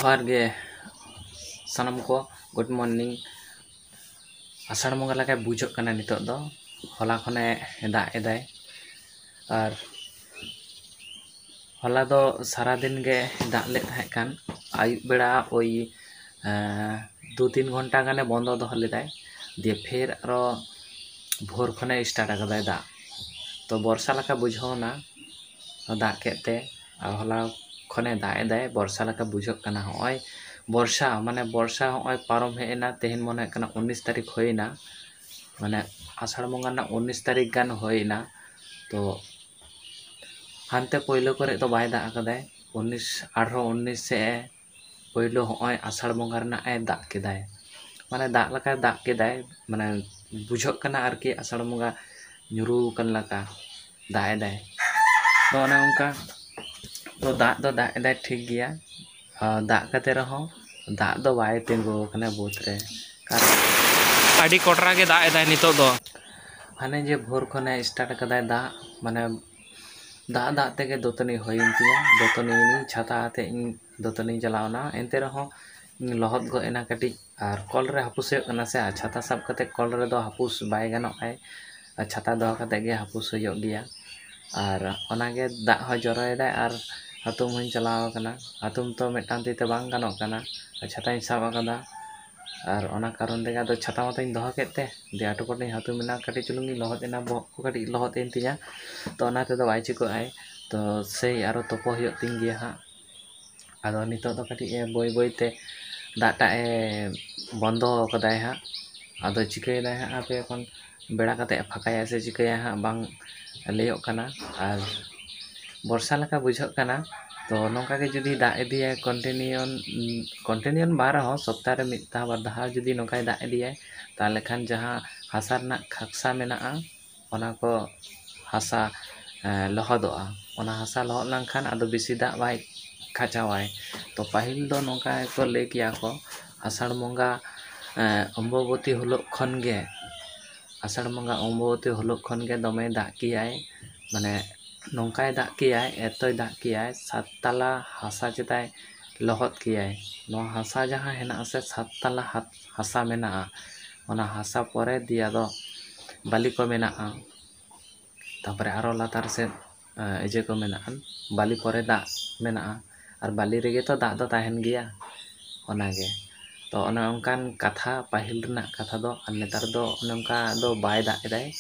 जोहार गे सानम को good morning आषाढ़ बंगा लगा बुझो कना नितो दो हला खने दाग एदाय और हला दो सारा दिन गे दाग ले थाहे कान आयुब बेड़ा ओई 2-3 घंटा गाने बंद दो लेदाय दिए फिर आरो भोर खने स्टार्ट आकदाय दाग तो बर्षा लका बुझोना दाग केते हला खने दाग एदाय बर्षा लका बुझो कना होय बर्षा माने बर्षा होय पारम हेना तेहन मने कना 19 तारीख होइना माने आषाढ़ बंगा ना 19 तारीख गान होइना तो हानते पहिलो करे तो बाय दाग आकदाय 18-19 से पहिलो होय आषाढ़ बंगा रना ए दाग केदाय माने दाग लका दाग केदाय माने बुझो कना आरकी आषाढ़ बंगा nyuru kan laka दाग एदाय तो ओने उनका तो दाग एदाय ठीक गया दाग कते रहो दाग दो बाय तेंगो कने बोत रे आडी कोटरा के दाग एदाय नितो दो हाने जे भोर खने स्टार्ट कदाय दाग माने दाग तेगे दोतनी होइन तिया दोतनी छाता आते दोतनी चलावना एनते रहो लहद गो एना कटी और कल रे हापुस कना से छाता सब कते कल रे दो हापुस बाय गानो आय छाता दो कते गे हापुस होयो गया और ओनागे दाग हो जरोयदा और हातुम हन चलाव कना हातुम तो मेटान तीते बांग गानो कना छाताई साब आकदा और ओना कारण देगा तो छाता माताई दोह केते दे आटोपटनी हातुम मेना कटी चुलुंगी लहद एना बहक को कटी लहद एन तिया तो ओना ते दो बाय चिको आय तो सेई आरो तोपो होयो तिंग गया हा आदो नितो तो कटी बोय बोयते दाटा बंद कदाय हा आदो चिकायदाय हा आपे एखन बेड़ा कते फाकाया से चिकाया हा बांग लेयो कना और बर्षा लका बुझो कना तो नौका के जुदी दाग इदिया कन्टिन्यून बार हो सप्ताह रे मिता बारधा जुदी नौकाय दाग इदिया ताले खान जहां हासा रना खाकसा मेना ओना को हासा लहदोआ ओना हासा लहद लंखान आदो बेसी दाग बाय खाचावाय तो पाहिल दो नौका को ले किया को आषाढ़ बंगा अम्बवती हुलो खन गे आषाढ़ बंगा अम्बवती हुलो खन गे दमे दाग कियाय माने नौकाय दाग कियाय एतोय दाग कियाय 7 ताला हासा चिताय लहद कियाय नो हासा जहां हेना से 7 ताला हासा मेना ओना हासा परे दिया दो बाली को मेना तापरे आरो लातार से एजे को मेना बाली परे दाग मेना और बाली रेगे तो दाग दो ताहेन गया ओनागे तो ओना ओनकान कथा पाहिल रना कथा दो और नेतार दो ओनका दो बाय दाग एदाय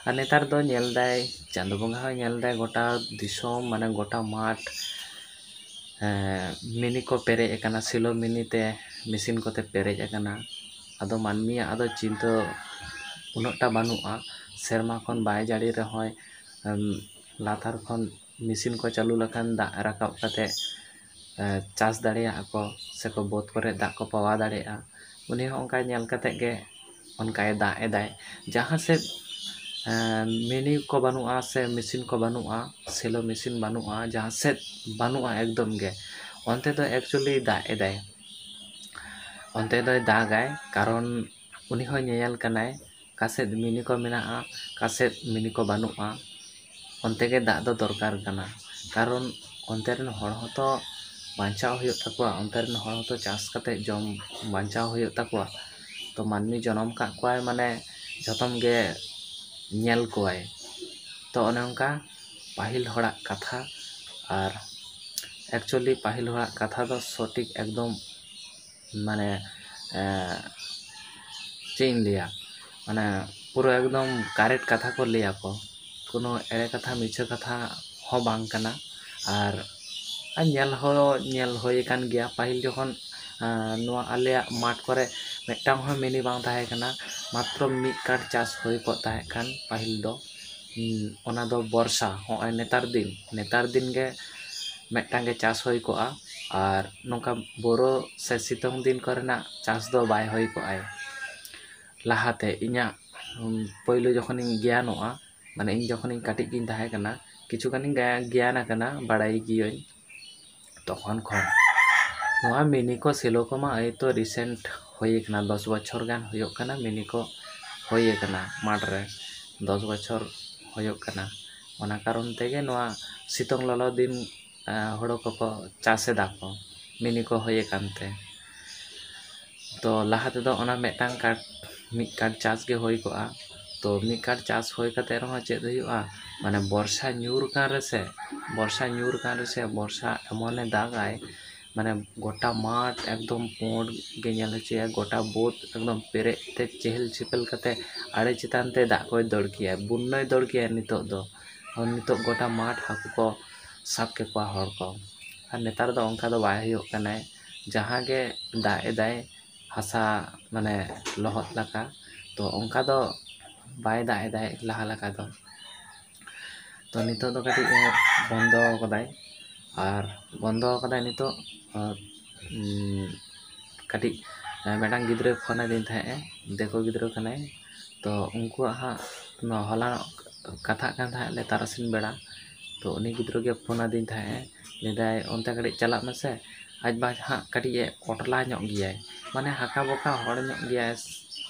और नेतार दो नेल दाय चांदो बंगा हो नेल दाय गोटा दिसोम माने गोटा माठ मिनी को पेरेज एकना सिलो मिनी ते मेसिन कोते पेरेज एकना आदो मानमिया आदो चिंता उनटा बानुआ सेरमा खन बाय जाड़ी रे होय लाथार खन मेसिन को चालू लखान दाग राकाब कते चास दाड़िया को से को बोत करे दाग को पावा दाड़िया उनी हो ओनका नेल कते गे ओनकाय दाग एदाय जहां से मिनी को बानुआ से मेसिन को बानुआ सेलो मेसिन बानुआ जहां से बानुआ एकदम गे ओनते तो एक्चुअली दाग एदाय ओनते दो दागाय कारण उनी हो नेल कनाय कासे मिनी को मेना कासे मिनी को बानुआ ओनते गे दाग दो दरकार कना कारण ओनते रन हर हो तो बांचाव होयो तकवा ओनते रन हर हो तो चास कते जम बांचाव होयो तकवा तो मानमी जनम का कोय माने जतम गे नेल कोय तो ओने उनका पाहिल होड़ा कथा और एक्चुअली पाहिल होड़ा कथा दो सटीक एकदम माने चेन लिया माने पूरा एकदम करेक्ट कथा को लिया को कोनो एरे कथा मिछे कथा हो बांग कना और नेल होय कान गया पाहिल जखन नुआ आलेया माठ करे मेटांग हो मिनी बांग ताहे कना मात्र मिद काट चास होय को ताहे कान पाहिल दो ओना दो वर्षा होय नेतार दिन गे मेटांग गे चास होय को और नोका बोरो से सितोंग दिन करना चास दो बाय होय को आय लाहाते इना पहिलो जखन ज्ञानोआ माने इन जखन काटी किन ताहे कना किछु कानी ज्ञान कना बाड़ाई गियोय तखन खन नोआ मिनी को सेलो को मा ए तो रिसेंट होय कना 10 बछर गान होयो कना मिनी को होय कना माठ रे 10 बछर होयो कना ओना कारण तेगे नोआ सितोंग ललो दिन हड़ो को चासे दाको मिनी को होय कानते तो लाहा तेदो ओना मेटांग कार्ड मिड कार्ड चास के होय कोआ तो मिड कार्ड चास होय काते रहो चेद हुयुआ माने वर्षा ᱧᱩᱨ कान रेसे वर्षा एमने दागाय माने गोटा माठ एकदम पोंड गे नेल हचिया गोटा बोत एकदम पेरे ते चेहल चिपल कते आड़े चितान ते दा कोय दड़ किया बुन्नय दड़ किया नितो गोटा माठ हाकु को साब के को हर को और नेतार दो onka दो बाय हुयुग कनाय जहां गे दा एदाय हासा माने लहत लका तो onka दो बाय दा एदाय लाहा लका दो तो नितो दो कटी बंदो कदाय और बंदो कदाय नितो कटी मेटांग गिद्रे फोन दिन थाए देखो गिद्रे कनाय तो उनको हाँ हला कथा कान थाए ले तारासिन बेड़ा तो उनी गिद्रे के फोन दिन थाए लेदाय ओनते कटी चला मसे आज बा हाँ कटी ओटला ᱧᱚᱜ गियाय माने हाका बोका हड़ ᱧᱚᱜ गियाय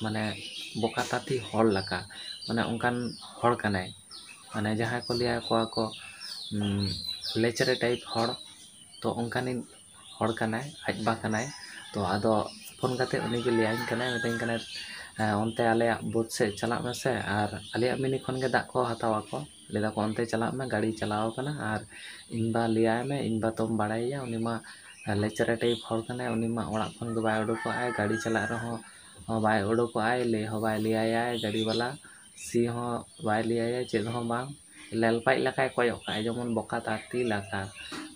माने बोका ताती हड़ लका माने उनकान हड़ कनाय माने जहां को लिया को लेचरे टाइप हड़ तो उनकानी हड़ कनाय आज बा कनाय तो आदो फोन करते उनी के लियाइन कनाय मिताइन कनाय ओनते आले बोट से चला मसे और आले मिनी खन के दा को हतावा को लेदा को ओनते चला में गाड़ी चलाओ कना और इनबा लिया में इनबा तुम बाड़ाइया उनी मा लेचरे टाइप हड़ कनाय उनी मा ओड़ा खन के बाय उडको आय गाड़ी चला रहो बाय उडको आय ले हो बाय लिया आय गाड़ी वाला सी हो बाय लिया आय चेद हो बांग लेलपाई लकाय कोयो का जेमन बोका ताती लका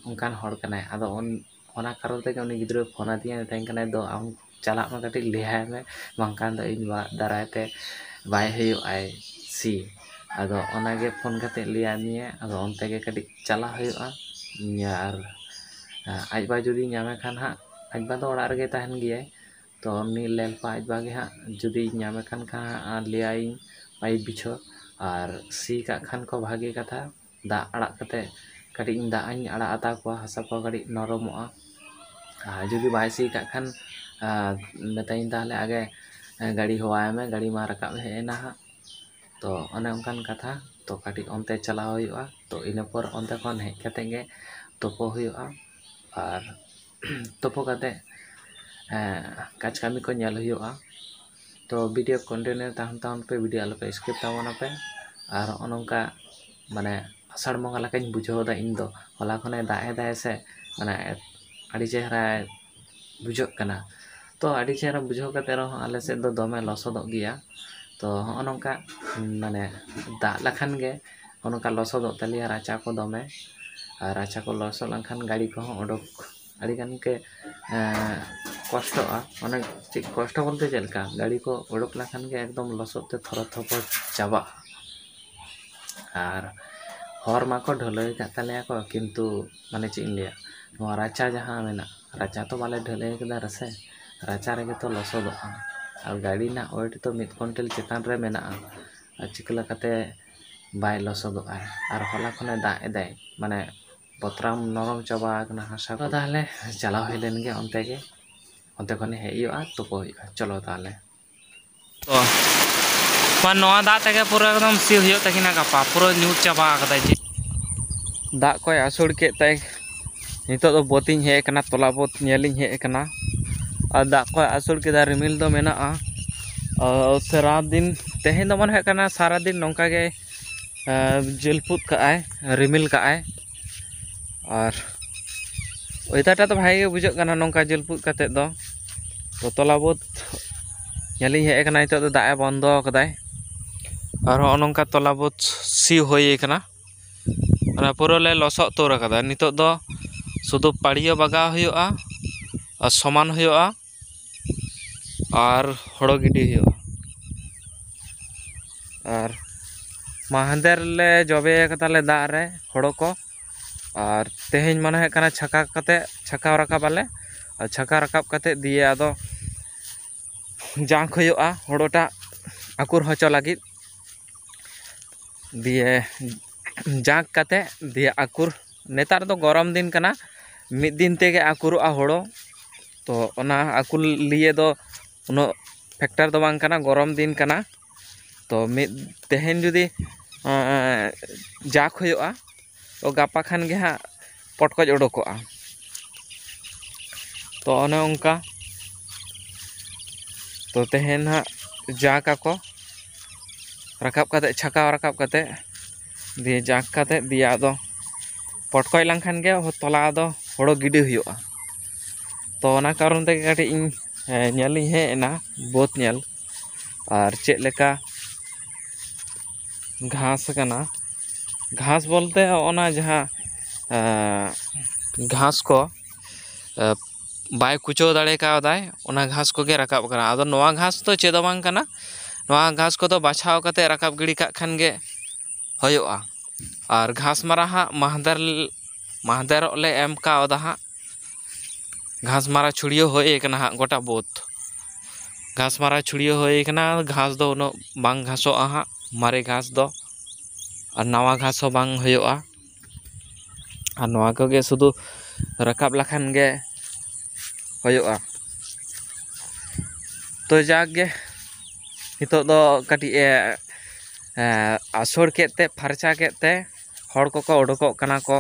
उनकान हड़ कनाय आदो ओना कारण ते उनी गिद्रे फोन दिया ताइन कनाय दो आम चला में कटी लिहाय में बांकान दो इन दारायते बाय हुयुग आय सी आदो ओनागे फोन कते लिया मिया आदो ओनते गे कटी चला हुयुगा यार आज बा जुदी ᱧᱟᱢᱮ खान हा आज बा दो ओड़ा रगे तहन गियाय तो उनी लेलपा आज बा गे हा जुदी ᱧामे खान का लियाई पाइप बिछो और सी का खान को भागे कथा दा अड़ा कते कटी दा अñ अड़ा आता को हसा को कटी नरमोआ जुदी बाय सी का खान बताइन ताले आगे गाड़ी हवाय में गाड़ी मा रकाब हेना हा तो अने उनकान कथा तो कटी ओनते चलाव हुयुआ तो इना पर ओनते खन हेज कते गे तोपो हुयुआ और तोपो कते काज कामी को नेल हुयुआ तो वीडियो कंटिन्यू ताहन ताहन पे वीडियो आलो पे स्किप तावना पे और ओनका माने आषाढ़ बंगा लकाኝ बुझाव दा इन दो होला खने दा एदाय से माने आड़ी चेहरा बुझो कना तो आड़ी चेहरा बुझाव कते रहो आले से दो दमे लसोदोग गिया तो नोंका माने दा लखान गे ओनका लसोदोग तलिया राचा को दमे राचा को लसो लखान गाड़ी को ओडक आड़ी गान के कष्ट अनेक कष्ट बोलते चलका गाड़ी को ओडक लखान के एकदम लसोते थर थपर चाबा और हर माको ढलई का तले को किंतु माने ची लिया नोआ राचा जहां मेना राचा तो बाले ढलई कदा रसे राचा रे तो लसोदो और गाड़ी ना ओट तो मिद क्विंटल चेतान रे मेना चिकला कते बाय लसोदो और होला खने दा एदाय माने बतराम नरम चाबा कना हासा को ताले चला होइलेन गे onte खने हेयुआ तोपो हुयुआ चलो ताले तो मान नोआ दा तगे पूरा एकदम सी हुयुग तकिना गापा पूरा न्यूट चाबा कदा जे दा कोय आसुड़ के तय नितो दो बोतिन हे कना तोला बोत नेलिन हे कना और दा कोय आसुड़ के दा रिमिल दो मेना सारा दिन तेहेन दो मन हे कना सारा दिन नोंका गे जलपुत का आय रिमिल का आय और ओइताटा तो भाई बुझो कना नोंका जलपुत कते दो तो तोला बोत नेलिन हे कना नितो दो दा बंदो कदाय और नोंका तोला बोत सी होय कना और पूरा ले लसो तोर कदा नितो दो शुधु पाड़िया बागा हुयुआ और समान हुयुआ और हड़ो गिडी हुयुआ और महादेर ले जबे कताले दा रे हड़ो को और तेहेन मन है कना छका कते छका रकाब आले और छका रकाब कते दिए आदो जांक हुयुआ हड़ोटा आकुर हचो लागिद दिए जांक कते दिए आकुर नेतार दो गरम दिन कना मिद दिन तेगे आकुरुआ हड़ो तो ओना आकुर लिए दो उनो फैक्टर दो बांग कना गरम दिन कना तो मिद तेहेन जुदी जाक हुयुआ तो गापा खान गे हा पटकज उडोकोआ तो ओने उनका तो तेहेन हा जाक को रकाब कते छकाव रकाब कते दिए जाक कते दिया दो पटकय लंखान गे तला दो होड़ो गिडी हुआ तो ओना कारण ते काटी इन नेल हे ना बोत नेल और चेक लेका घास कना घास बोलते ओना जहाँ घास को बाय कुचो दाड़े कावदाय ओना घास को गे रकाब कना आदो नोआ घास तो चेदो बांग कना नोआ घास को तो बाछाव कते रकाब गिड़ी काग खान गे होयोआ और घास मारा हा महदर ले एम कावदा हा घास मारा छुड़ियो होए कना हा गोटा बोत घास मारा छुड़ियो होए कना घास दो उनो बांग घासो हा मारे घास दो और नवा घास हो बांग होयोआ और नवा को गे शुधु रकाब लखान गे होयोआ तो जागे नितो दो कटी आसोड़ केते फरचा केते हड़ को उडुको कना को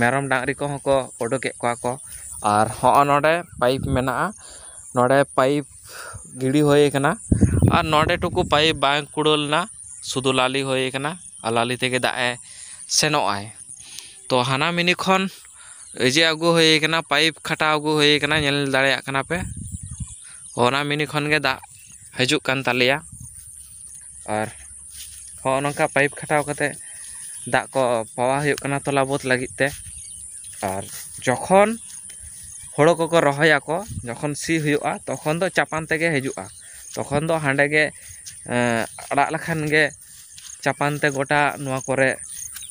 मेरम डांगरी को हको उडुके को और हो नोडे पाइप मेना नोडे पाइप गिड़ी होए कना और नोडे टुकु पाइप बांग कुड़लना शुधु लाली होए कना और लाली तेगे दाए सेनो आए तो हाना मिनी खन एजे आगु होए कना पाइप खटा आगु होए कना नेल दाड़ेया कना पे ओना मिनी खन गे दा हजु कान तालिया और हो नका पाइप खटाव कते दा को पावा हुयुग कना तोला बोत लगित ते और जखन होड़ो को रहोया को जखन सी हुयुआ तखन दो चापान तेगे हजुआ तखन दो हांडे गे अड़ा लखान गे चापान ते गोटा नोआ करे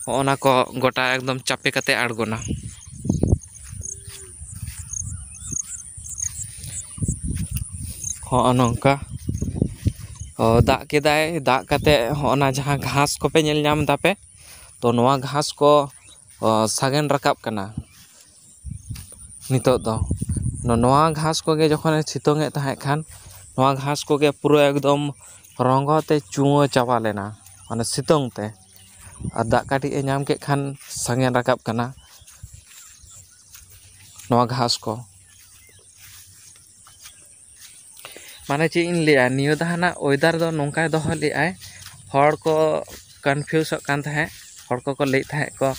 ओना को गोटा एकदम चापे कते आड़गोना हो नंका दा केदाय दा कते होना जहाँ घास को पे नेल नाम दापे तो नोआ घास को सागेन रकाब कना नितो दो नोआ घास को गे जखन सितोंगे तहे खान नोआ घास को गे पूरा एकदम रंगते चुओ चाबा लेना माने सितोंग ते और दा काटी ए नाम के खान सागेन रकाब कना नोआ घास को माने चे इन लिया नियो दाना वेदर दो नोंका दोह लिआय हड़ को कन्फ्यूज कान तहे हड़ को ले तहे को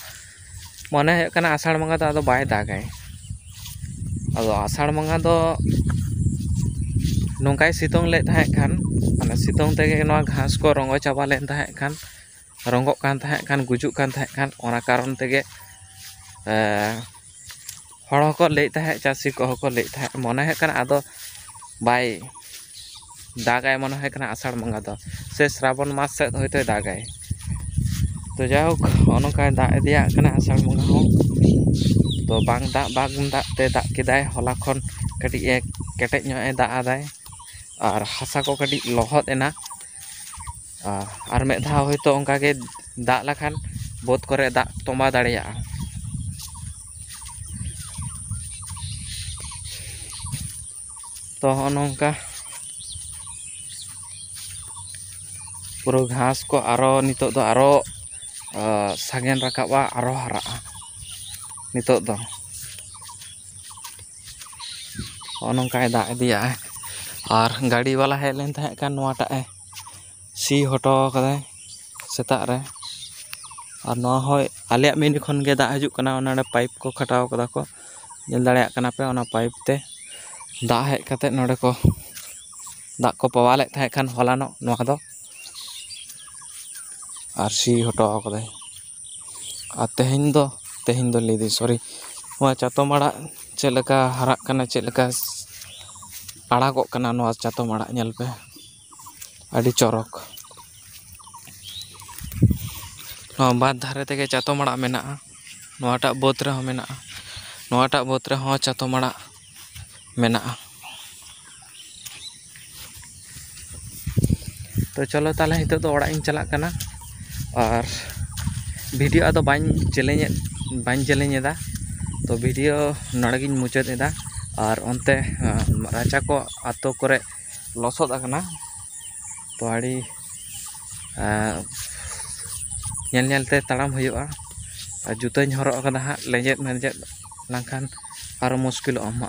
मने है कना आषाढ़ मंगा तो आदो बाय दागाय आदो आषाढ़ मंगा दो नोंकाय सितोंग ले तहे खान माने सितोंग तेगे नोआ घास को रंगो चाबा लेन तहे खान रंगो कान तहे खान गुजुक कान तहे खान ओना कारण तेगे हड़ को ले तहे चासी को ले तहे मने है कना आदो बाय दागाय मन है कना आषाढ़ मंगा दो से श्रावण मास से होते दागाय तो जाहोक अनका दा दिया कना आषाढ़ मंगा हो तो बांग दा ते दा केदाय होला खन कटी ए केटेज नो ए दा आदाय और हासा को कटी लहद एना और मे धा होयतो उनका के दा लखान बोत करे दा तोंबा दाड़िया तो नौका पूरा घास को आरो नितो दो आरो सागेन रकाबा आरो हरा नितो दो नौका दा दिया और गाड़ी वाला हेज लेन तहे कान नोआटा सी हटो कदाय सेता रे और नोआ होय आलिया मिनी खन गे दा हजु कना ओना पाइप को खटाव कदा को नेल दाड़ेया कना पे ओना पाइप ते दा हेज कते नोडे को दा को पवाले तहे खान हलानो नोआ दो और सी हटो कदाय और तेहेन दो लेदी सॉरी नोआ चातम आड़ा चेलका हरा कना चेलका आड़ागो कना नोआ चातम आड़ा नेल पे अड़ी चरक नोआ बाद धारे तेगे चातम आड़ा मेना नोआटा बोत रे हो मेना नोआटा बोत रे हो चातम आड़ा मेना तो चलो ताले हितो तो ओड़ा इन चला कना और वीडियो आदो बाñ चैलेंज तो वीडियो नड़गिन मुचाद एदा और अंते राचा को आतो करे लसद आकना तो आड़ी नेलते ताड़ाम हुयुआ और जुताñ हरक कदा हा लेजेद मेजेद लंखान आरो मुश्किल अमा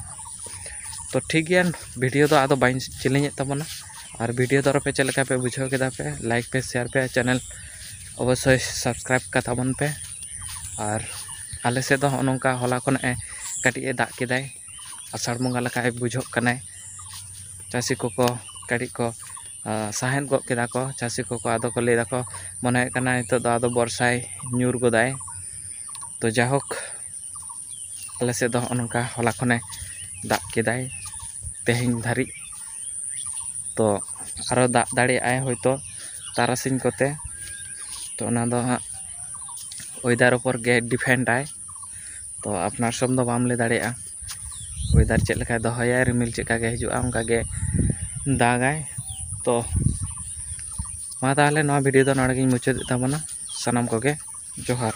तो ठीक गया वीडियो तो आदो बाइन चिलिंग तबना और वीडियो दर पे चल पे बुझाव के पे लाइक पे शेयर पे चैनल अवश्य सब्सक्राइब का ताबन पे और आले से तो नौका हला खन कटी दाग के आषाढ़ बंगा लेका बुझो चाषी को कटी को साहेन गो के चाषी को आदो को लैदा को मन नितो आदो बर्षाय न्यूर गोदाय तो जाहोक आले से तो नौका हला खने दाग के तेहन धारी तो आरो दाग दाड़े हयतो तारासिन कोते तो वेदार ऊपर गे डिपेंड आए तो अपनार सब दो बाम ले दाड़ेया वेदार चेक लेका दहया रिमिल चेका गे हजुआ उनका गे दागाय तो मा ताहले नवा वीडियो दो नोडे गिन मुचाद ताबना सानाम को गे जोहार।